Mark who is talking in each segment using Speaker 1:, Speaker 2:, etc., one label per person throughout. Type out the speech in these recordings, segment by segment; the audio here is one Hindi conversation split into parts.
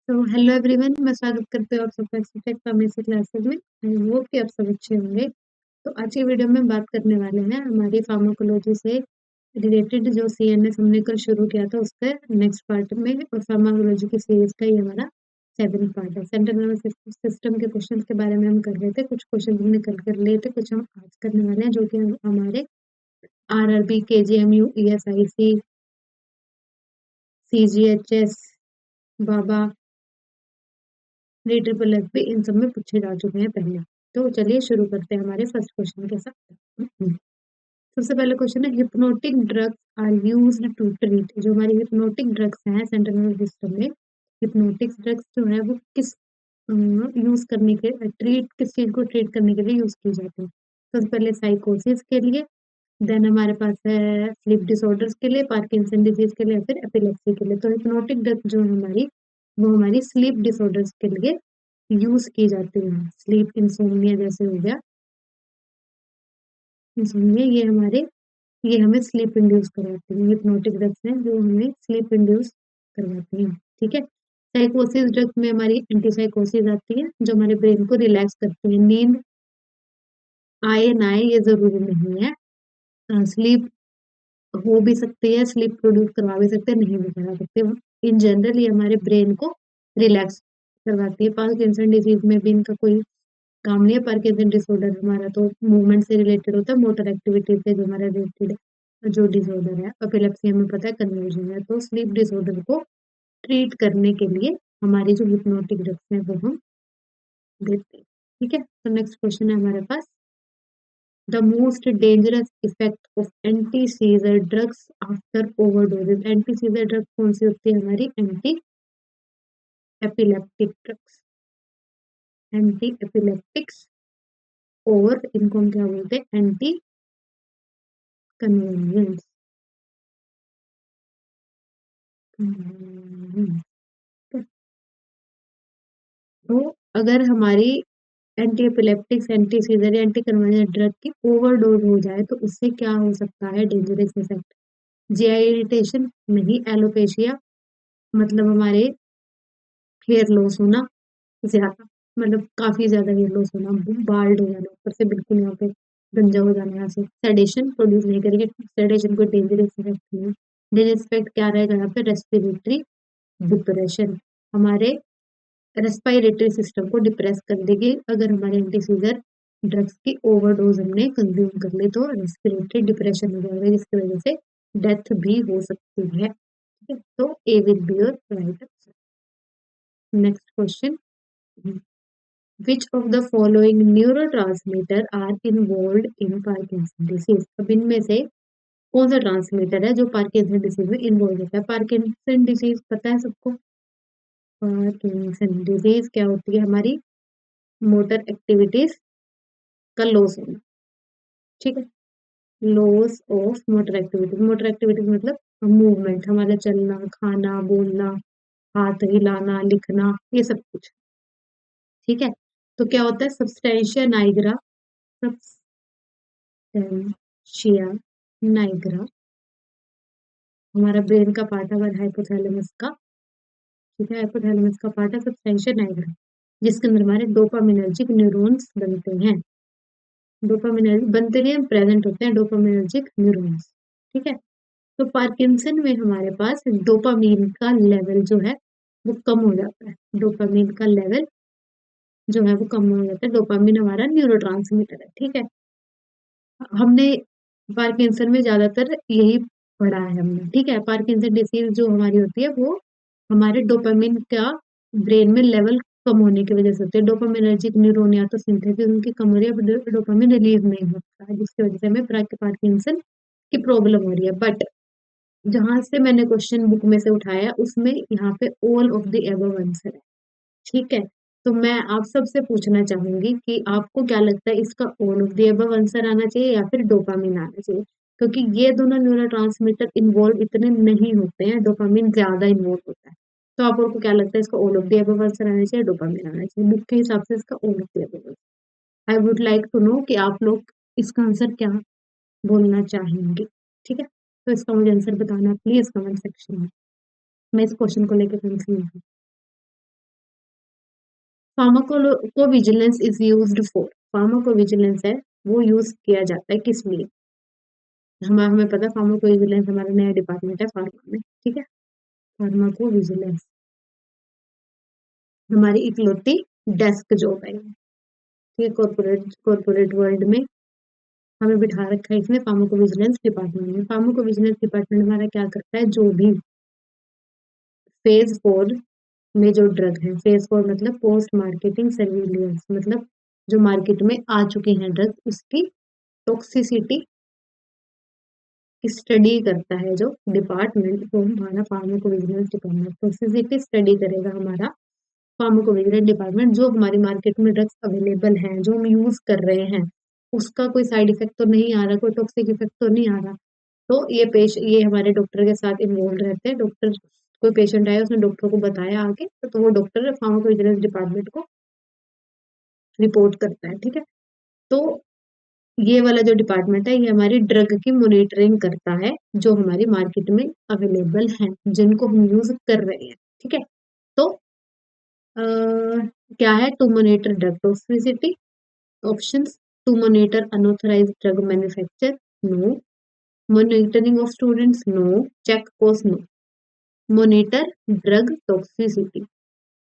Speaker 1: तो हेलो एवरीवन, मैं स्वागत करती हूँ आप सबका एक्सपेक्ट फार्मेसी क्लासेस में। आई होप कि आप सब अच्छे होंगे। तो आज की वीडियो में बात करने वाले हैं हमारी फार्माकोलॉजी से रिलेटेड जो सीएनएस हमने कल शुरू किया था उसके नेक्स्ट पार्ट में, और फार्माकोलॉजी की सीरीज का ये हमारा 7th पार्ट है। सेंट्रल नर्वस सिस्टम के क्वेश्चन के बारे में हम कर रहे थे, कुछ क्वेश्चन हमने कल कर लिए थे, कुछ हम आज करने वाले हैं जो कि हमारे आरआरबी, केजीएमयू, ईएसआईसी, सीजीएचएस, बाबा, ट्रिपल एफ भी इन सब में पूछे जा चुके हैं पहले। तो चलिए शुरू करते हैं हमारे फर्स्ट क्वेश्चन के साथ। सबसे पहले क्वेश्चन है, hypnotic drugs are used to treat. जो हमारी हिप्नोटिक ड्रग्स हैं सेंट्रल नर्वस सिस्टम में, हिप्नोटिक ड्रग्स जो है वो किस यूज करने के ट्रीट किस चीज को ट्रीट करने के लिए यूज की जाती है। सबसे पहले साइकोसिस के लिए, देन हमारे पास है स्लीप डिसऑर्डर्स के लिए, पार्किंसन डिजीज के लिए, फिर एपिलेप्सी के लिए। तो हिप्नोटिक ड्रग जो है हमारी, वो हमारी स्लीप डिसऑर्डर्स के लिए यूज की जाती है। स्लीप इंसोम्निया जैसे हो गया, इंसोम्निया ये हमें स्लीप इंड्यूस करवाती है। हिप्नोटिक ड्रग्स हैं जो हमें स्लीप इंड्यूस करवाती हैं। ठीक है। साइकोसिस ड्रग्स में हमारी एंटीसाइकोसिस आती है जो हमारे ब्रेन को रिलैक्स करती है। नींद आए ना आए ये जरूरी नहीं है, स्लीप हो भी सकती है, स्लीप प्रोड्यूस करवा भी सकते हैं, नहीं भी करवा सकते। इन जनरल ये हमारे ब्रेन को रिलैक्स करवाती है। पार्किंसन डिजीज में भी इनका कोई काम नहीं है। पार्किंसन डिसऑर्डर हमारा तो मूवमेंट से रिलेटेड होता है, मोटर एक्टिविटी से जो हमारा रिलेटेड जो डिसऑर्डर है। एपिलेप्सी हमें पता है कन्वर्जन है। तो स्लीप डिसऑर्डर को ट्रीट करने के लिए हमारी जो हिप्नोटिक ड्रग्स है वो हम देते हैं। ठीक है। तो नेक्स्ट क्वेश्चन है हमारे पास, the most dangerous effect of anti seizure drugs after overdoses. Anti seizure drugs कौन सी होती है हमारी? Anti epileptic drugs, anti epileptics, और इनको हम क्या बोलते हैं? Anti convulsants. तो अगर हमारी एंटी एपिलेप्टिक्स, एंटी सीजर या एंटी कन्वर्जेंट ड्रग की ओवरडोज हो जाए तो उससे क्या हो सकता है डेंजरस इफेक्ट? जीआई इरिटेशन, नहीं। एलोपेशिया मतलब हमारे हेयर लॉस होना ज्यादा, मतलब काफी ज्यादा हेयर लॉस होना, बाल्ड हो जाना ऊपर से, बिल्कुल यहाँ पे गंजा हो जाना यहाँ से। सेडेशन प्रोड्यूस नहीं करेंगे, सेडेशन कोई डेंजरस इफेक्ट नहीं है। डेंजरस इफेक्ट क्या रहेगा यहाँ पे? रेस्पिरेटरी डिप्रेशन, हमारे रेस्पिरेटरी सिस्टम को डिप्रेस कर देगी। अगर हमारे एंटीसीजर ड्रग्स की ओवरडोज हमने कंज्यूम कर ली तो रेस्पिरेटरी डिप्रेशन हो जाएगा, जिसकी वजह से डेथ भी हो सकती है। ठीक है। तो A will be your right answer. Next question, which of the following neurotransmitter are involved in Parkinson disease. अब इनमें से कौन सा ट्रांसमीटर है जो पार्किंसन डिसीज में इन्वॉल्व होता है? पार्किंसन डिसीज पता है सबको। पार्किंसन डिजीज क्या होती है हमारी? मोटर एक्टिविटीज का लॉस होना। ठीक है। Loss of motor activities, motor activities मतलब मूवमेंट, हमारा चलना, खाना, बोलना, हाथ हिलाना, लिखना, ये सब कुछ। ठीक है। तो क्या होता है? सब्सटेंशिया नाइग्रा, सब्सटेंशिया नाइग्रा हमारा ब्रेन का पार्ट है, हाइपोथैलेमस का। ठीक है। हाइपोथैलेमस का पार्ट है सब्सटेंशिया नाइग्रा, जिसके अंदर हमारे डोपामिनर्जिक न्यूरॉन्स बनते हैं। डोपामिनर्जिक बनते नहीं, प्रेजेंट होते हैं डोपामिनर्जिक न्यूरॉन्स। ठीक है। तो पार्किंसन में हमारे पास डोपामीन का लेवल जो है वो कम हो जाता है। डोपामीन का लेवल जो है वो कम हो जाता है। डोपामीन हमारा न्यूरोट्रांसमीटर है। ठीक है। हमने पार्किंसन में ज्यादातर यही पढ़ा है हमने। ठीक है। पार्किंसन डिसीज जो हमारी होती है वो हमारे डोपामिन का ब्रेन में लेवल कम होने की वजह से होती है। डोपामिनर्जिक न्यूरॉन या तो सिंथेसिस उनकी कम हो रही है, डोपामिन रिलीज नहीं होता है, जिसकी वजह से हमें पार्किंसन की प्रॉब्लम हो रही है। बट जहां से मैंने क्वेश्चन बुक में से उठाया उसमें यहाँ पे all of the above answer है। ठीक है। तो मैं आप सबसे पूछना चाहूंगी कि आपको क्या लगता है, इसका all of the above answer आना चाहिए या फिर डोपामिन आना चाहिए? क्योंकि ये दोनों न्यूरोट्रांसमीटर इन्वॉल्व इतने नहीं होते हैं, डोपामिन ज्यादा इन्वॉल्व होता है। तो आपको क्या लगता है, इसका all of the above answer आना चाहिए, डोपामिन आना चाहिए? बुक के हिसाब से इसका all of the above. I would like to know कि आप लोग इसका आंसर क्या बोलना चाहेंगे। ठीक है। तो इसका मुझे आंसर बताना प्लीज कमेंट सेक्शन में। मैं इस क्वेश्चन को लेकर कंफ्यूज हूँ। Pharmacovigilance is used for, pharmacovigilance है वो यूज किया जाता है किस लिए? हमें पता है फार्माकोविजिलेंस हमारा नया डिपार्टमेंट है फार्मा में, ठीक है। फार्माकोविजिलेंस हमारी इकलौती डेस्क जॉब है, ठीक है। कॉर्पोरेट वर्ल्ड में हमें बिठा रखा है इसमें फार्माकोविजिलेंस डिपार्टमेंट में। फार्माकोविजिलेंस डिपार्टमेंट हमारा क्या करता है, जो भी फेज 4 में जो ड्रग है, फेज 4 मतलब पोस्ट मार्केटिंग सर्विलियंस, मतलब जो मार्केट में आ चुकी हैं ड्रग, उसकी टॉक्सिसिटी स्टडी करता है जो डिपार्टमेंट, वो हमारा फार्माकोविजिलेंस डिपार्टमेंट टॉक्सिसिटी स्टडी करेगा हमारा फार्माकोविजिलेंस डिपार्टमेंट। जो हमारी मार्केट में ड्रग्स अवेलेबल हैं, जो हम यूज कर रहे हैं, उसका कोई साइड इफेक्ट तो नहीं आ रहा, कोई टॉक्सिक इफेक्ट तो नहीं आ रहा, तो ये हमारे डॉक्टर के साथ इन्वॉल्व रहते हैं। डॉक्टर, कोई पेशेंट आया उसने डॉक्टर को बताया आगे, तो वो डॉक्टर फार्माकोविजिलेंस डिपार्टमेंट को रिपोर्ट करता है, ठीक है। तो ये वाला जो डिपार्टमेंट है ये हमारी ड्रग की मॉनिटरिंग करता है, जो हमारी मार्केट में अवेलेबल हैं, जिनको हम यूज कर रहे हैं, ठीक है। तो क्या है, to monitor drug toxicity, options, to monitor unauthorised drug manufacture, no. Monitoring of students, no. Check course, no. Monitor drug toxicity,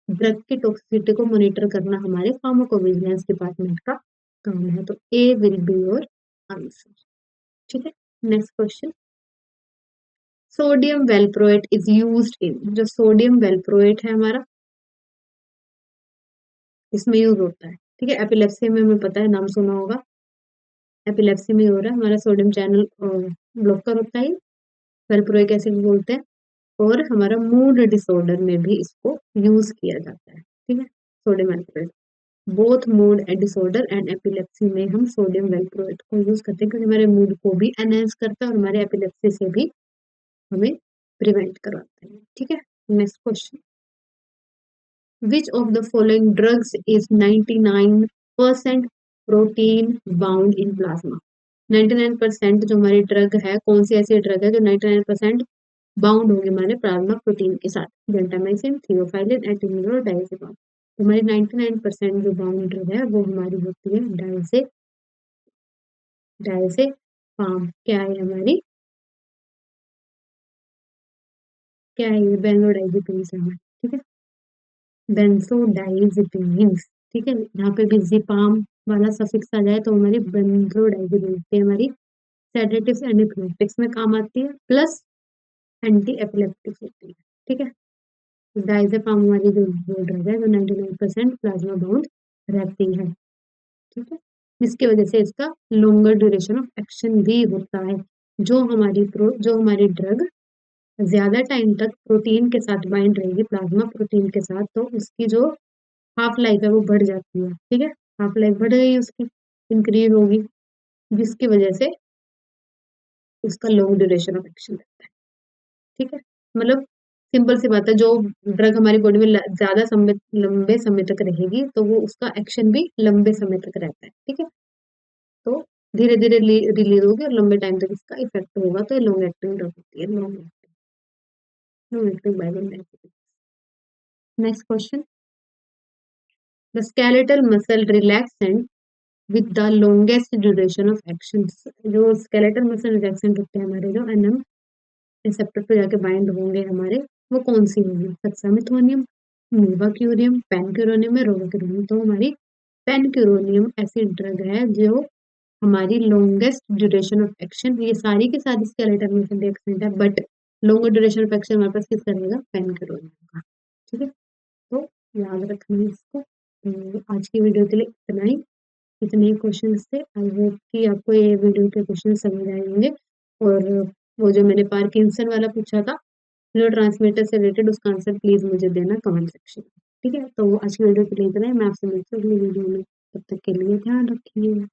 Speaker 1: drug की टॉक्सिसिटी को मॉनिटर करना हमारे फार्माकोविजिलेंस डिपार्टमेंट का काम है, तो A will be your answer, ठीक है। Next question, sodium valproate is used in, जो सोडियम वेलप्रोएट है हमारा, इसमें यूज होता है, ठीक है। एपिलेप्सी में हमें पता है, नाम सुना होगा, एपिलेप्सी में हो रहा है हमारा सोडियम चैनल ब्लॉकर होता है, वेलप्रोइक एसिड बोलते हैं। और हमारा मूड डिसऑर्डर में भी इसको यूज किया जाता है, ठीक है, sodium valproate. Both mood and disorder and epilepsy में हम सोडियम वेलप्रोएट को यूज करते हैं, क्योंकि हमारे मूड को भी एनहेंस करता है और हमारे एपिलेप्सी से भी हमें प्रिवेंट करवाता है, ठीक है। Next question, which of the following drugs is 99% protein bound in plasma? 99% जो हमारी ड्रग है, कौन सी ऐसी ड्रग है जो 99% बाउंड होगी हमारे प्लाज्मा प्रोटीन के साथ? जेंटामाइसिन, थियोफाइलिन, एटिनिल और डायजेपाम। तो हमारी 99% जो बाउंड ड्रग है वो हमारी होती है डायजेपाम। क्या है हमारी, क्या है ये, बेंजोडाइजेपीन्स है हमारी, ठीक है, बेंजोडाइजेपीन्स, ठीक है। यहाँ पे भी जिपाम वाला सफिक्स आ जाए तो हमारी बेंजोडाइजेपीन्स हमारी सेडेटिव्स एंड एपिलेप्टिक्स में काम आती है, प्लस एंटी एपिलेप्टिक्स होती है, ठीक है। डायजेपाम हमारी जो ड्रग है जो 99% प्लाज्मा बाउंड रहती है, ठीक है। जिसकी वजह से इसका लॉन्गर ड्यूरेशन ऑफ एक्शन भी होता है। जो हमारी ड्रग ज्यादा टाइम तक प्रोटीन के साथ बाइंड रहेगी, प्लाज्मा प्रोटीन के साथ, तो उसकी जो हाफ लाइफ है वो बढ़ जाती है, ठीक है। हाफ लाइफ बढ़ गई उसकी, इंक्रीज होगी, जिसकी वजह से उसका लॉन्ग ड्यूरेशन ऑफ एक्शन रहता है, ठीक है। मतलब सिंपल सी बात है, जो ड्रग हमारी बॉडी में ज्यादा समय, लंबे समय तक रहेगी, तो वो उसका एक्शन भी लंबे समय तक रहता है, ठीक है। तो धीरे धीरे रिलीज होगी और लंबे टाइम तक इसका इफेक्ट होगा, तो ये लॉन्ग एक्टिंग ड्रग होती है, लॉन्ग एक्टिंग बायोडायजेटिक। Next question, the skeletal muscle relaxant with the longest duration of action, जो स्केलेटल मसल रिलैक्सेंट होते हैं हमारे, जो एनएम रिसेप्टर पे जाके बाइंड होंगे हमारे, वो कौन सी होगी? हेक्सामिथोनियम, नोवाक्यूरियम, पेनक्यूरोनियम या रोवाक्यूरियम। तो हमारी पेनक्यूरोनियम ऐसी ड्रग है जो हमारी लॉन्गेस्ट ड्यूरेशन ऑफ एक्शन, ये सारी की सारी स्केलेटल मसल रिएक्शन है, but longer duration of action हमारे पास किसका रहेगा? पेनक्यूरोनियम का, ठीक है। तो याद रखना है इसको। तो आज की वीडियो के लिए इतना ही, इतने ही क्वेश्चन थे। आई होप कि आपको ये वीडियो के क्वेश्चन समझ आए होंगे। और वो जो मैंने पार्किंसन वाला पूछा था न्यूरो ट्रांसमीटर से रिलेटेड, उसका आंसर प्लीज मुझे देना कमेंट सेक्शन में, ठीक है। तो आज की वीडियो के लिए इतना ही, मैं आपसे मिलती हूँ अगली वीडियो में, तब तक के लिए ध्यान रखिए।